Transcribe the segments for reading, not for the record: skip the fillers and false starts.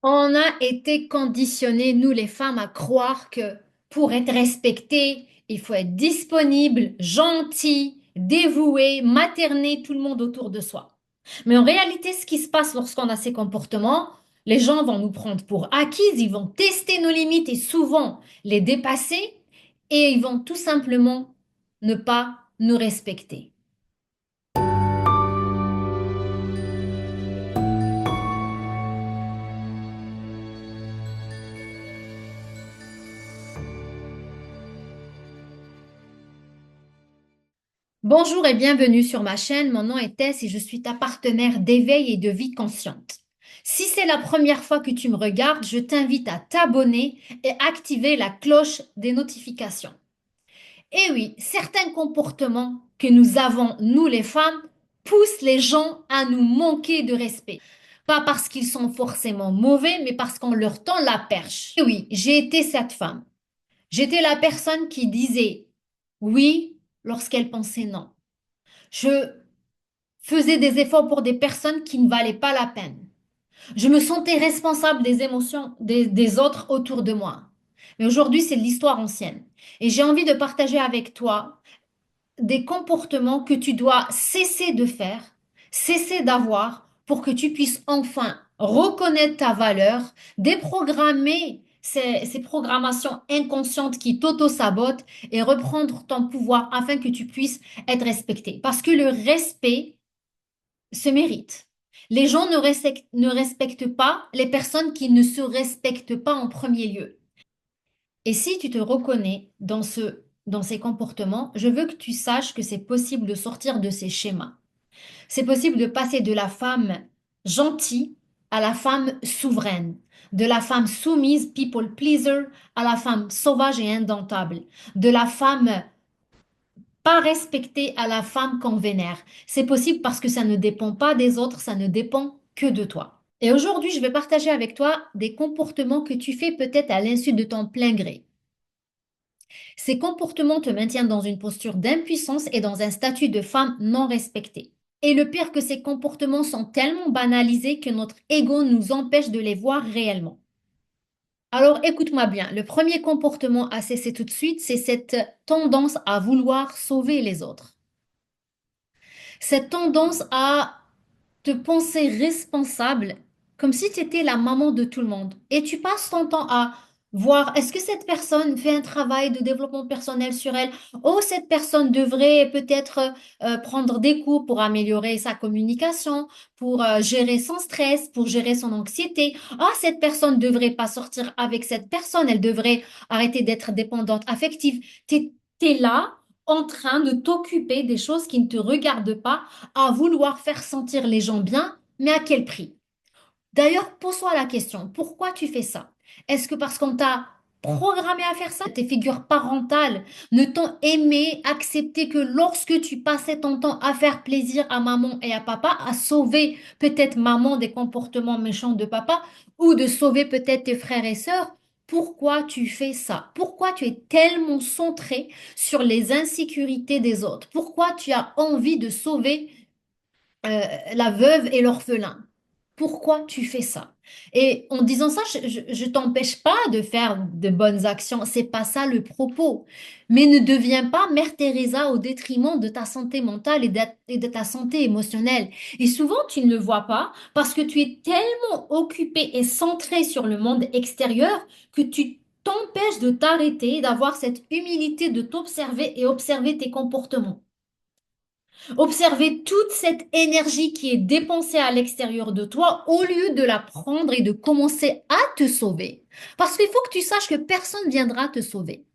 On a été conditionnés, nous les femmes, à croire que pour être respecté, il faut être disponible, gentil, dévoué, materner tout le monde autour de soi. Mais en réalité, ce qui se passe lorsqu'on a ces comportements, les gens vont nous prendre pour acquises, ils vont tester nos limites et souvent les dépasser et ils vont tout simplement ne pas nous respecter. Bonjour et bienvenue sur ma chaîne. Mon nom est Tess et je suis ta partenaire d'éveil et de vie consciente. Si c'est la première fois que tu me regardes, je t'invite à t'abonner et activer la cloche des notifications. Et oui, certains comportements que nous avons, nous les femmes, poussent les gens à nous manquer de respect. Pas parce qu'ils sont forcément mauvais, mais parce qu'on leur tend la perche. Et oui, j'ai été cette femme. J'étais la personne qui disait oui lorsqu'elle pensait non. Je faisais des efforts pour des personnes qui ne valaient pas la peine. Je me sentais responsable des émotions des autres autour de moi. Mais aujourd'hui, c'est l'histoire ancienne. Et j'ai envie de partager avec toi des comportements que tu dois cesser de faire, cesser d'avoir pour que tu puisses enfin reconnaître ta valeur, déprogrammer ces programmations inconscientes qui t'auto-sabotent et reprendre ton pouvoir afin que tu puisses être respecté. Parce que le respect se mérite. Les gens ne respectent pas les personnes qui ne se respectent pas en premier lieu. Et si tu te reconnais dans ces comportements, je veux que tu saches que c'est possible de sortir de ces schémas. C'est possible de passer de la femme gentille à la femme souveraine, de la femme soumise, people pleaser, à la femme sauvage et indomptable, de la femme pas respectée à la femme qu'on vénère. C'est possible parce que ça ne dépend pas des autres, ça ne dépend que de toi. Et aujourd'hui, je vais partager avec toi des comportements que tu fais peut-être à l'insu de ton plein gré. Ces comportements te maintiennent dans une posture d'impuissance et dans un statut de femme non respectée. Et le pire que ces comportements sont tellement banalisés que notre ego nous empêche de les voir réellement. Alors écoute-moi bien, le premier comportement à cesser tout de suite, c'est cette tendance à vouloir sauver les autres. Cette tendance à te penser responsable comme si tu étais la maman de tout le monde. Et tu passes ton temps à voir est-ce que cette personne fait un travail de développement personnel sur elle? Oh, cette personne devrait peut-être prendre des cours pour améliorer sa communication, pour gérer son stress, pour gérer son anxiété. Ah, cette personne ne devrait pas sortir avec cette personne, elle devrait arrêter d'être dépendante affective. Tu es là en train de t'occuper des choses qui ne te regardent pas à vouloir faire sentir les gens bien, mais à quel prix? D'ailleurs, pose-toi la question, pourquoi tu fais ça? Est-ce que parce qu'on t'a programmé à faire ça? Tes figures parentales ne t'ont aimé, accepté que lorsque tu passais ton temps à faire plaisir à maman et à papa, à sauver peut-être maman des comportements méchants de papa, ou de sauver peut-être tes frères et sœurs, pourquoi tu fais ça? Pourquoi tu es tellement centré sur les insécurités des autres? Pourquoi tu as envie de sauver la veuve et l'orphelin? Pourquoi tu fais ça? Et en disant ça, je t'empêche pas de faire de bonnes actions. C'est pas ça le propos. Mais ne deviens pas Mère Teresa au détriment de ta santé mentale et de ta santé émotionnelle. Et souvent, tu ne le vois pas parce que tu es tellement occupé et centré sur le monde extérieur que tu t'empêches de t'arrêter, d'avoir cette humilité de t'observer et observer tes comportements. Observer toute cette énergie qui est dépensée à l'extérieur de toi au lieu de la prendre et de commencer à te sauver. Parce qu'il faut que tu saches que personne viendra te sauver.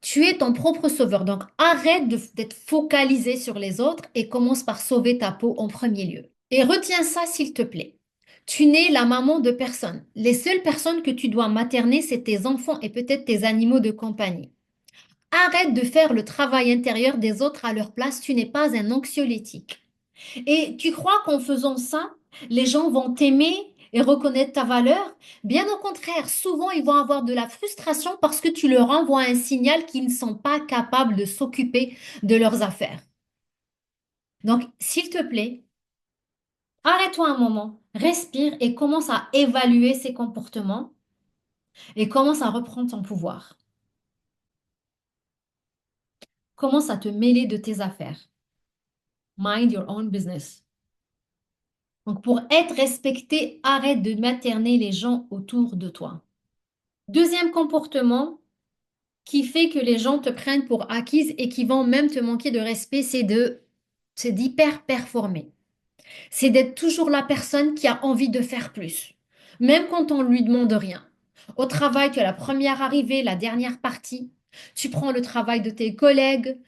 Tu es ton propre sauveur. Donc arrête d'être focalisé sur les autres et commence par sauver ta peau en premier lieu. Et retiens ça s'il te plaît. Tu n'es la maman de personne. Les seules personnes que tu dois materner, c'est tes enfants et peut-être tes animaux de compagnie. Arrête de faire le travail intérieur des autres à leur place, tu n'es pas un anxiolytique. Et tu crois qu'en faisant ça, les gens vont t'aimer et reconnaître ta valeur? Bien au contraire, souvent ils vont avoir de la frustration parce que tu leur envoies un signal qu'ils ne sont pas capables de s'occuper de leurs affaires. Donc, s'il te plaît, arrête-toi un moment, Respire et commence à évaluer ses comportements et commence à reprendre ton pouvoir. Commence à te mêler de tes affaires. Mind your own business. Donc, pour être respecté, arrête de materner les gens autour de toi. Deuxième comportement qui fait que les gens te prennent pour acquise et qui vont même te manquer de respect, c'est d'hyper performer. C'est d'être toujours la personne qui a envie de faire plus, même quand on lui demande rien. Au travail, tu es la première arrivée, la dernière partie. Tu prends le travail de tes collègues.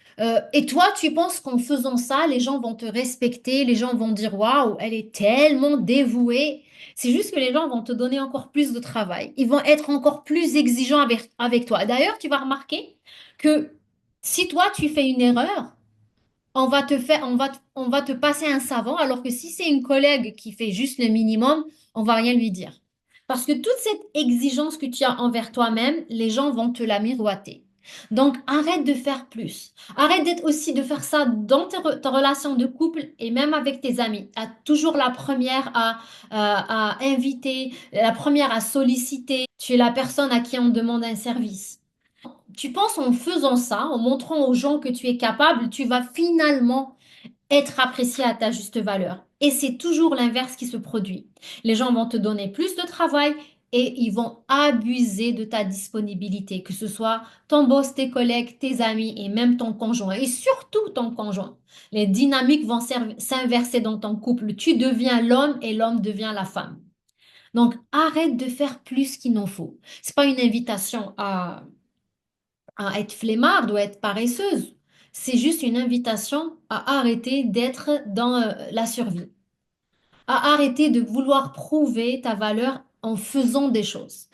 Et toi, tu penses qu'en faisant ça, les gens vont te respecter, les gens vont dire, waouh, elle est tellement dévouée. C'est juste que les gens vont te donner encore plus de travail. Ils vont être encore plus exigeants avec toi. D'ailleurs, tu vas remarquer que si toi, tu fais une erreur, on va te passer un savant, alors que si c'est une collègue qui fait juste le minimum, on va rien lui dire. Parce que toute cette exigence que tu as envers toi-même, les gens vont te la miroiter. Donc, arrête de faire plus. Arrête d'être aussi de faire ça dans ta relation de couple et même avec tes amis. À toujours la première à inviter, la première à solliciter. Tu es la personne à qui on demande un service. Tu penses en faisant ça, en montrant aux gens que tu es capable, tu vas finalement être apprécié à ta juste valeur. Et c'est toujours l'inverse qui se produit. Les gens vont te donner plus de travail et ils vont abuser de ta disponibilité, que ce soit ton boss, tes collègues, tes amis et même ton conjoint, et surtout ton conjoint. Les dynamiques vont s'inverser dans ton couple. Tu deviens l'homme et l'homme devient la femme. Donc, arrête de faire plus qu'il n'en faut. C'est pas une invitation à être flemmarde ou à être paresseuse. C'est juste une invitation à arrêter d'être dans la survie, à arrêter de vouloir prouver ta valeur en faisant des choses.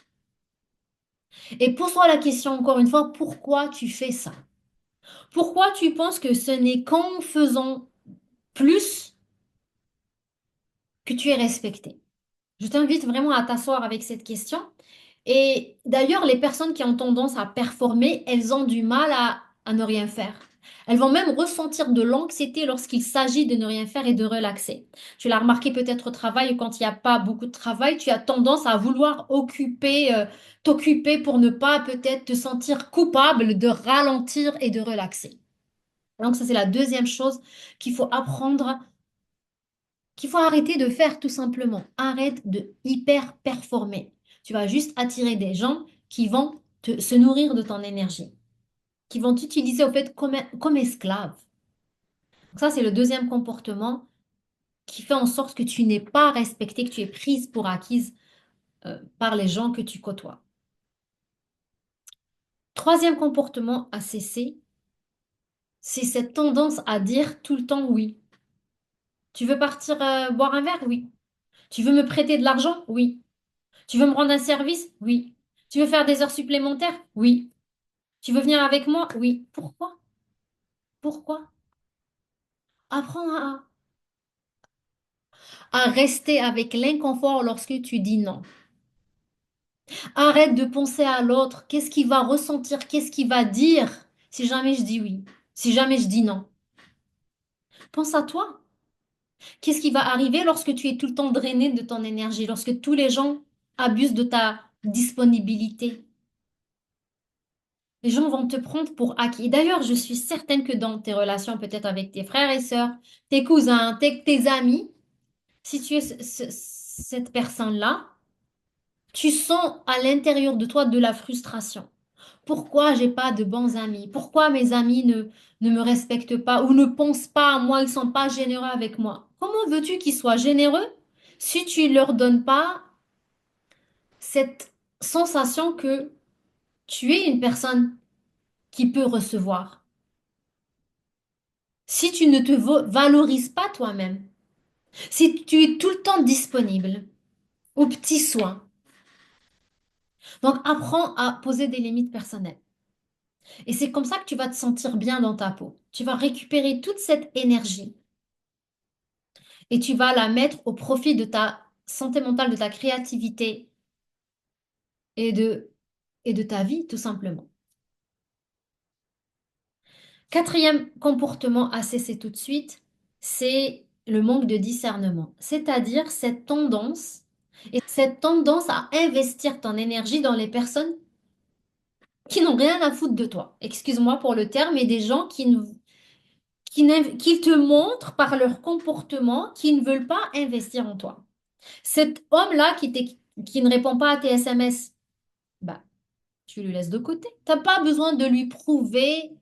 Et pose-toi la question encore une fois, pourquoi tu fais ça? Pourquoi tu penses que ce n'est qu'en faisant plus que tu es respecté? Je t'invite vraiment à t'asseoir avec cette question. Et d'ailleurs, les personnes qui ont tendance à performer, elles ont du mal à ne rien faire. Elles vont même ressentir de l'anxiété lorsqu'il s'agit de ne rien faire et de relaxer. Tu l'as remarqué peut-être au travail, quand il n'y a pas beaucoup de travail, tu as tendance à vouloir t'occuper pour ne pas peut-être te sentir coupable de ralentir et de relaxer. Donc ça, c'est la deuxième chose qu'il faut apprendre, qu'il faut arrêter de faire tout simplement. Arrête de hyper performer. Tu vas juste attirer des gens qui vont se nourrir de ton énergie, qui vont t'utiliser au fait comme esclave. Donc ça, c'est le deuxième comportement qui fait en sorte que tu n'es pas respectée, que tu es prise pour acquise par les gens que tu côtoies. Troisième comportement à cesser, c'est cette tendance à dire tout le temps oui. Tu veux partir boire un verre? Oui. Tu veux me prêter de l'argent? Oui. Tu veux me rendre un service? Oui. Tu veux faire des heures supplémentaires? Oui. Tu veux venir avec moi? Oui. Pourquoi? Pourquoi? Apprends à rester avec l'inconfort lorsque tu dis non. Arrête de penser à l'autre. Qu'est-ce qu'il va ressentir? Qu'est-ce qu'il va dire si jamais je dis oui? Si jamais je dis non? Pense à toi. Qu'est-ce qui va arriver lorsque tu es tout le temps drainé de ton énergie? Lorsque tous les gens abusent de ta disponibilité? Les gens vont te prendre pour acquis. D'ailleurs, je suis certaine que dans tes relations, peut-être avec tes frères et sœurs, tes cousins, tes amis, si tu es cette personne-là, tu sens à l'intérieur de toi de la frustration. Pourquoi j'ai pas de bons amis? Pourquoi mes amis ne me respectent pas ou ne pensent pas à moi, ils sont pas généreux avec moi? Comment veux-tu qu'ils soient généreux si tu leur donnes pas cette sensation que tu es une personne qui peut recevoir? Si tu ne te valorises pas toi-même, si tu es tout le temps disponible aux petits soins, donc apprends à poser des limites personnelles. Et c'est comme ça que tu vas te sentir bien dans ta peau. Tu vas récupérer toute cette énergie et tu vas la mettre au profit de ta santé mentale, de ta créativité et de ta vie, tout simplement. Quatrième comportement à cesser tout de suite, c'est le manque de discernement, c'est-à-dire cette tendance à investir ton énergie dans les personnes qui n'ont rien à foutre de toi. Excuse-moi pour le terme, mais des gens qui te montrent par leur comportement qu'ils ne veulent pas investir en toi. Cet homme-là qui ne répond pas à tes SMS, bah, tu le laisses de côté. T'as pas besoin de lui prouver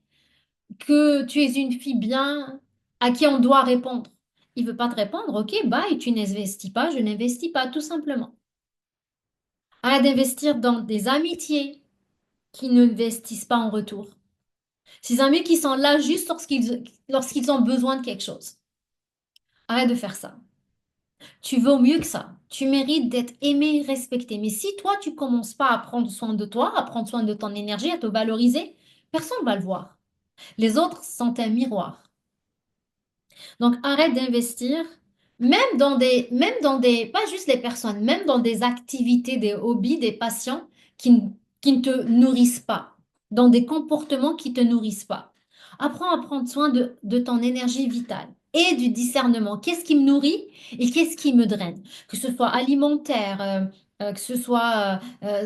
que tu es une fille bien à qui on doit répondre. Il veut pas te répondre, ok, bye, tu n'investis pas, je n'investis pas, tout simplement. Arrête d'investir dans des amitiés qui n'investissent pas en retour. Ces amis qui sont là juste lorsqu'ils ont besoin de quelque chose. Arrête de faire ça. Tu vaux mieux que ça. Tu mérites d'être aimé, respecté. Mais si toi, tu commences pas à prendre soin de toi, à prendre soin de ton énergie, à te valoriser, personne ne va le voir. Les autres sont un miroir. Donc, arrête d'investir, pas juste les personnes, même dans des activités, des hobbies, des passions qui ne te nourrissent pas, dans des comportements qui te nourrissent pas. Apprends à prendre soin de ton énergie vitale et du discernement. Qu'est-ce qui me nourrit et qu'est-ce qui me draine? Que ce soit alimentaire, que ce soit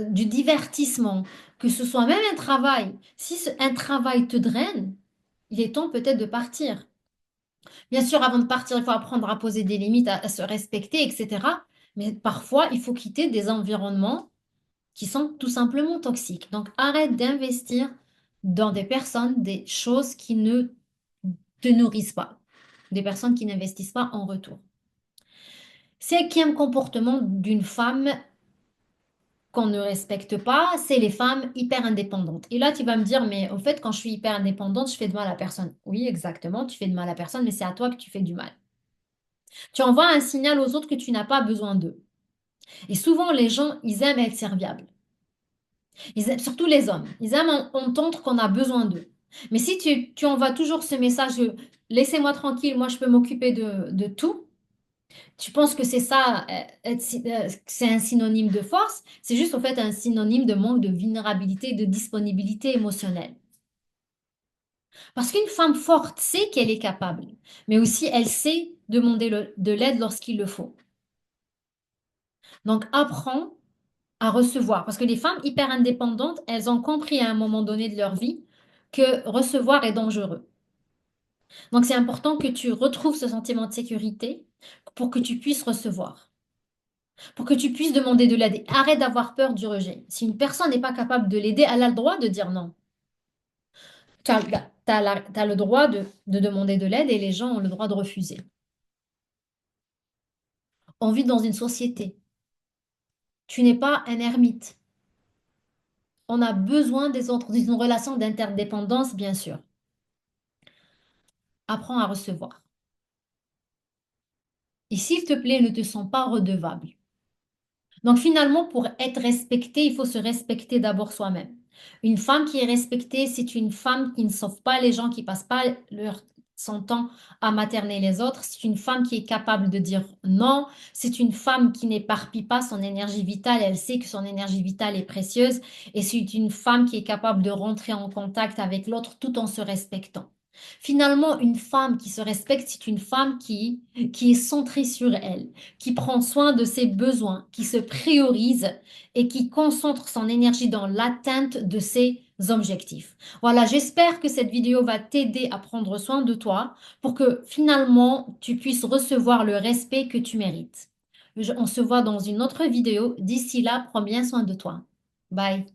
du divertissement, que ce soit même un travail. Si un travail te draine, il est temps peut-être de partir. Bien sûr, avant de partir, il faut apprendre à poser des limites, à se respecter, etc. Mais parfois, il faut quitter des environnements qui sont tout simplement toxiques. Donc, arrête d'investir dans des personnes, des choses qui ne te nourrissent pas, des personnes qui n'investissent pas en retour. Cinquième comportement d'une femme qu'on ne respecte pas, c'est les femmes hyper indépendantes. Et là, tu vas me dire, mais au fait, quand je suis hyper indépendante, je fais de mal à personne. Oui, exactement, tu fais de mal à personne, mais c'est à toi que tu fais du mal. Tu envoies un signal aux autres que tu n'as pas besoin d'eux. Et souvent, les gens, ils aiment être serviables. Surtout les hommes. Ils aiment entendre qu'on a besoin d'eux. Mais si tu envoies toujours ce message de laissez-moi tranquille, moi je peux m'occuper de tout, tu penses que c'est ça, c'est un synonyme de force, c'est juste au fait un synonyme de manque de vulnérabilité et de disponibilité émotionnelle. Parce qu'une femme forte sait qu'elle est capable, mais aussi elle sait demander de l'aide lorsqu'il le faut. Donc apprends à recevoir. Parce que les femmes hyper indépendantes, elles ont compris à un moment donné de leur vie que recevoir est dangereux. Donc c'est important que tu retrouves ce sentiment de sécurité pour que tu puisses recevoir, pour que tu puisses demander de l'aide. Arrête d'avoir peur du rejet. Si une personne n'est pas capable de l'aider, elle a le droit de dire non. Tu as le droit de demander de l'aide et les gens ont le droit de refuser. On vit dans une société. Tu n'es pas un ermite. On a besoin des autres, d'une relation d'interdépendance, bien sûr. Apprends à recevoir. Et s'il te plaît, ne te sens pas redevable. Donc finalement, pour être respecté, il faut se respecter d'abord soi-même. Une femme qui est respectée, c'est une femme qui ne sauve pas les gens, qui passe pas son temps à materner les autres. C'est une femme qui est capable de dire non. C'est une femme qui n'éparpille pas son énergie vitale. Elle sait que son énergie vitale est précieuse. Et c'est une femme qui est capable de rentrer en contact avec l'autre tout en se respectant. Finalement, une femme qui se respecte, c'est une femme qui est centrée sur elle, qui prend soin de ses besoins, qui se priorise et qui concentre son énergie dans l'atteinte de ses objectifs. Voilà, j'espère que cette vidéo va t'aider à prendre soin de toi pour que finalement tu puisses recevoir le respect que tu mérites. On se voit dans une autre vidéo. D'ici là, prends bien soin de toi. Bye.